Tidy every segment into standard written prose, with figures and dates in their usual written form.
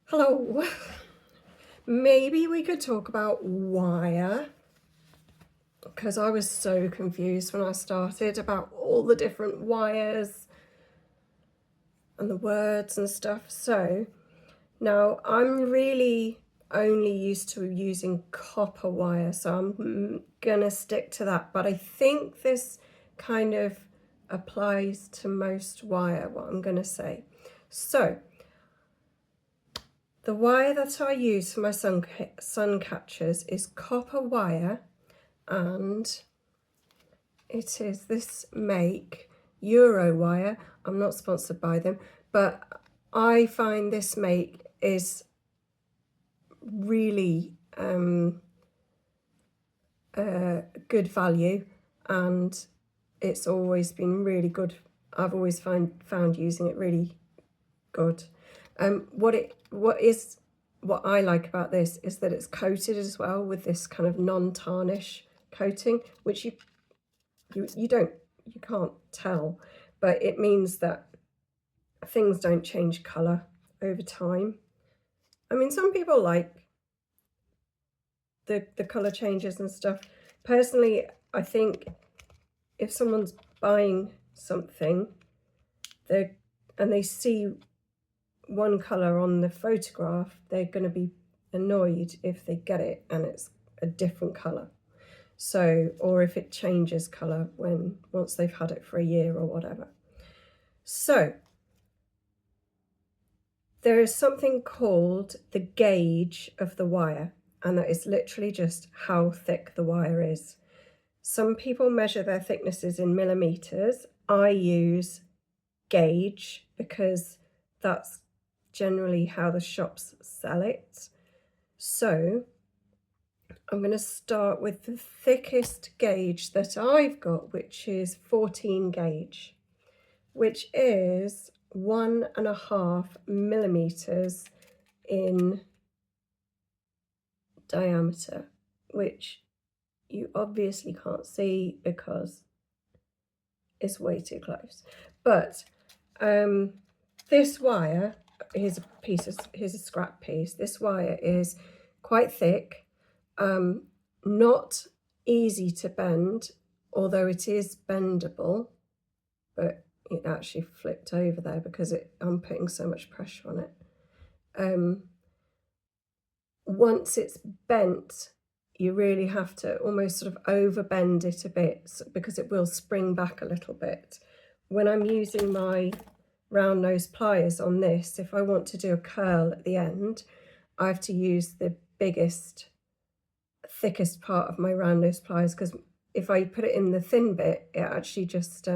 Hello. Maybe we could talk about wire, because I was so confused when I started about all the different wires and the words and stuff. So now I'm really only used to using copper wire, so I'm gonna stick to that. But I think this kind of applies to most wire, what I'm gonna say. So the wire that I use for my sun catchers is copper wire, and it is this make, Euro wire. I'm not sponsored by them, but I find this make is really good value, and it's always been really good. I've always found using it really good. What I like about this is that it's coated as well with this kind of non-tarnish coating, which you can't tell, but it means that things don't change colour over time. I mean, some people like the colour changes and stuff. Personally, I think if someone's buying something and they see one colour on the photograph, they're going to be annoyed if they get it and it's a different colour. So, or if it changes colour once they've had it for a year or whatever. So there is something called the gauge of the wire, and that is literally just how thick the wire is. Some people measure their thicknesses in millimeters. I use gauge because that's generally how the shops sell it. So I'm going to start with the thickest gauge that I've got, which is 14 gauge, which is 1.5 millimeters in diameter, which you obviously can't see because it's way too close. But this wire, here's a scrap piece. This wire is quite thick, not easy to bend, although it is bendable, but it actually flipped over there because I'm putting so much pressure on it. Once it's bent, you really have to almost sort of over bend it a bit because it will spring back a little bit. When I'm using my round nose pliers on this, if I want to do a curl at the end, I have to use the thickest part of my round nose pliers, because if I put it in the thin bit, it actually just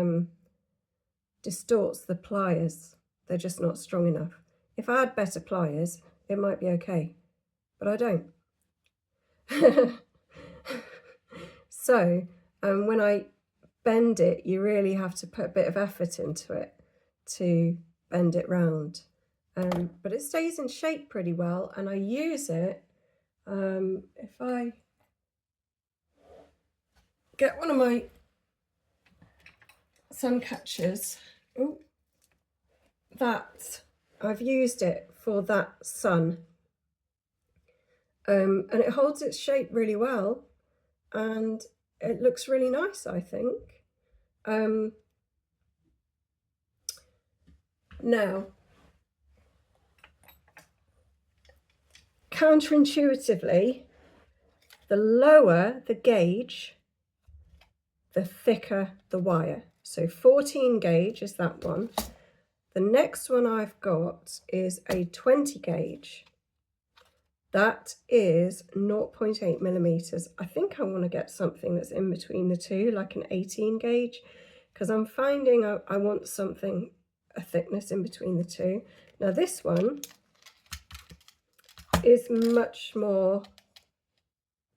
distorts the pliers. They're just not strong enough. If I had better pliers, it might be okay, but I don't. So when I bend it, you really have to put a bit of effort into it to bend it round. But it stays in shape pretty well, and I use it if I get one of my sun catchers. Ooh, that I've used it for that sun, and it holds its shape really well, and it looks really nice, I think. Now, counterintuitively, the lower the gauge, the thicker the wire. So 14 gauge is that one. The next one I've got is a 20 gauge. That is 0.8 millimeters. I think I want to get something that's in between the two, like an 18 gauge, because I'm finding I want something, a thickness in between the two. Now this one is much more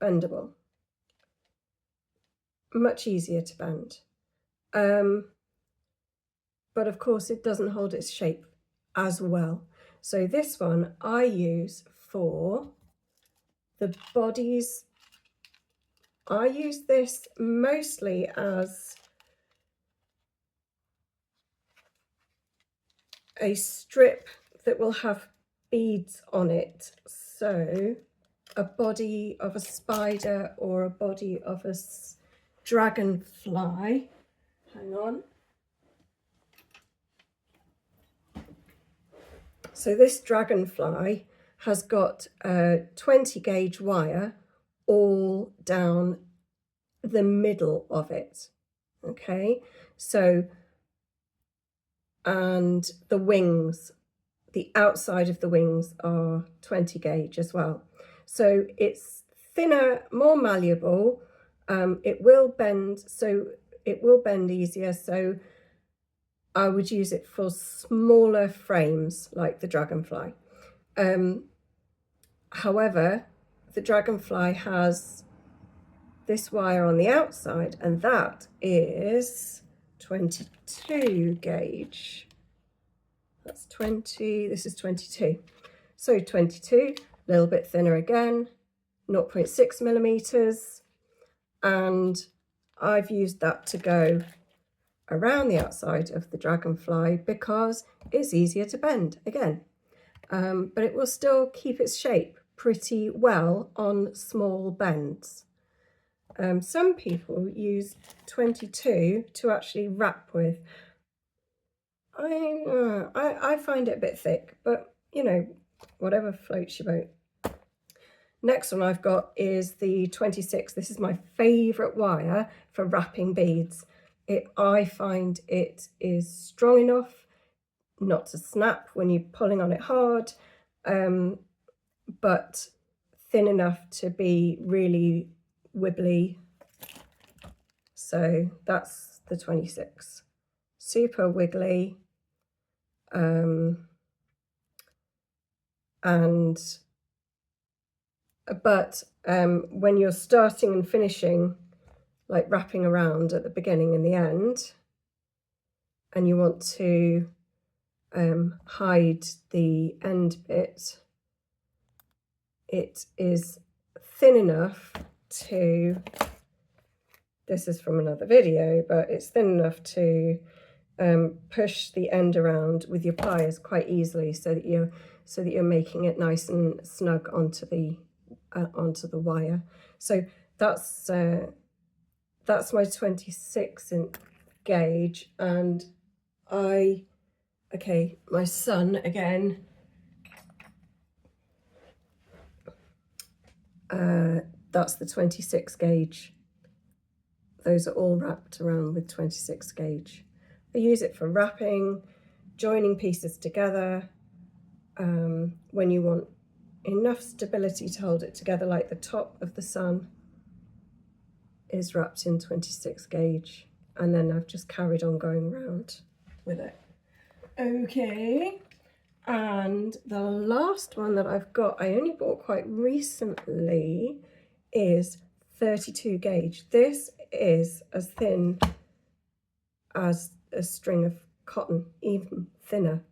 bendable, much easier to bend. But of course it doesn't hold its shape as well. So this one I use for the bodies. I use this mostly as a strip that will have beads on it. So a body of a spider or a body of a dragonfly. Hang on. So this dragonfly has got a 20 gauge wire all down the middle of it. Okay, so, and the wings, the outside of the wings are 20 gauge as well. So it's thinner, more malleable. It will bend, so it will bend easier. So I would use it for smaller frames like the dragonfly. However, the dragonfly has this wire on the outside, and that is 22 gauge. That's 20, this is 22. So 22, a little bit thinner again, 0.6 millimeters. And I've used that to go around the outside of the dragonfly because it's easier to bend again. But it will still keep its shape pretty well on small bends. Some people use 22 to actually wrap with. I find it a bit thick, but you know, whatever floats your boat. Next one I've got is the 26. This is my favourite wire for wrapping beads. I find it is strong enough not to snap when you're pulling on it hard, but thin enough to be really wibbly. So that's the 26. Super wiggly. But when you're starting and finishing, like wrapping around at the beginning and the end, and you want to hide the end bit, it is thin enough to, this is from another video, but it's thin enough to push the end around with your pliers quite easily, so that you're making it nice and snug onto the wire. So that's my 26 gauge, and my son again. That's the 26 gauge. Those are all wrapped around with 26 gauge. I use it for wrapping, joining pieces together, when you want enough stability to hold it together, like the top of the sun is wrapped in 26 gauge, and then I've just carried on going round with it. Okay, and the last one that I've got, I only bought quite recently, is 32 gauge. This is as thin as a string of cotton, even thinner.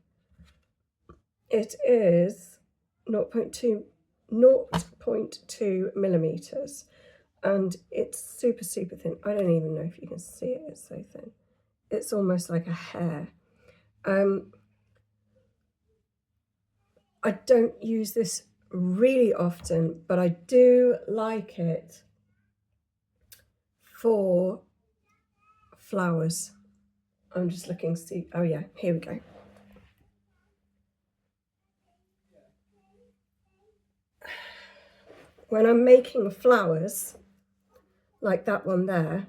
It is 0.2 millimeters, and it's super thin. I don't even know if you can see it, it's so thin. It's almost like a hair. I don't use this really often, but I do like it for flowers. I'm just looking to see, oh yeah, here we go. When I'm making flowers, like that one there,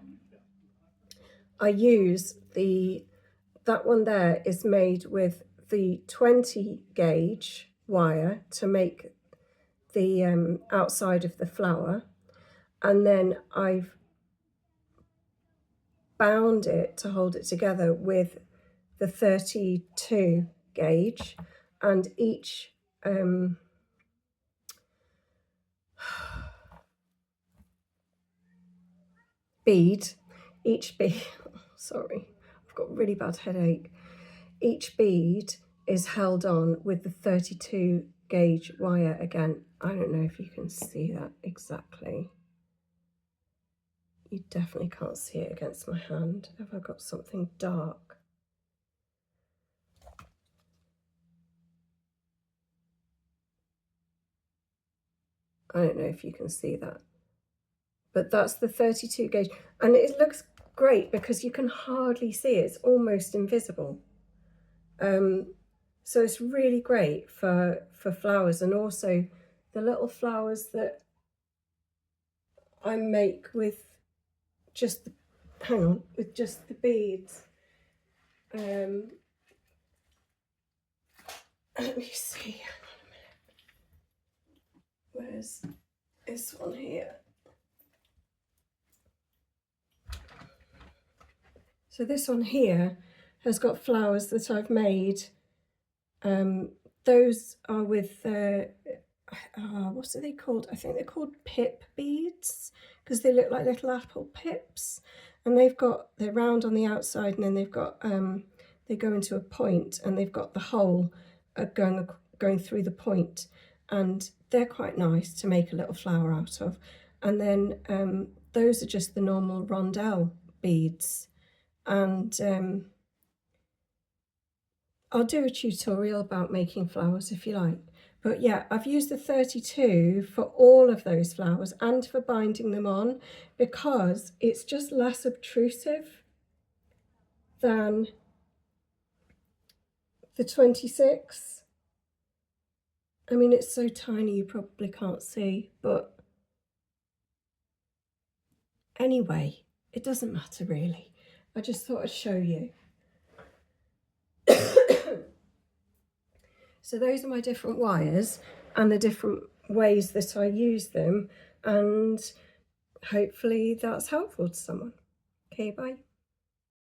I use that one there is made with the 20 gauge wire to make the outside of the flower, and then I've bound it to hold it together with the 32 gauge, and each bead, sorry, I've got a really bad headache. Each bead is held on with the 32 gauge wire again. I don't know if you can see that exactly. You definitely can't see it against my hand. Have I got something dark? I don't know if you can see that, but that's the 32 gauge, and it looks great because you can hardly see it. It's almost invisible. So it's really great for flowers, and also the little flowers that I make with just the, with just the beads. Let me see, hang on a minute. Where's this one here? So this one here has got flowers that I've made. Those are with, what are they called? I think they're called pip beads, because they look like little apple pips. And they're round on the outside, and then they've got, they go into a point, and they've got the hole going through the point. And they're quite nice to make a little flower out of. And then those are just the normal rondelle beads. And I'll do a tutorial about making flowers if you like. But yeah, I've used the 32 for all of those flowers and for binding them on, because it's just less obtrusive than the 26. I mean, it's so tiny you probably can't see, but anyway, it doesn't matter really. I just thought I'd show you. So those are my different wires and the different ways that I use them, and hopefully that's helpful to someone. Okay, bye.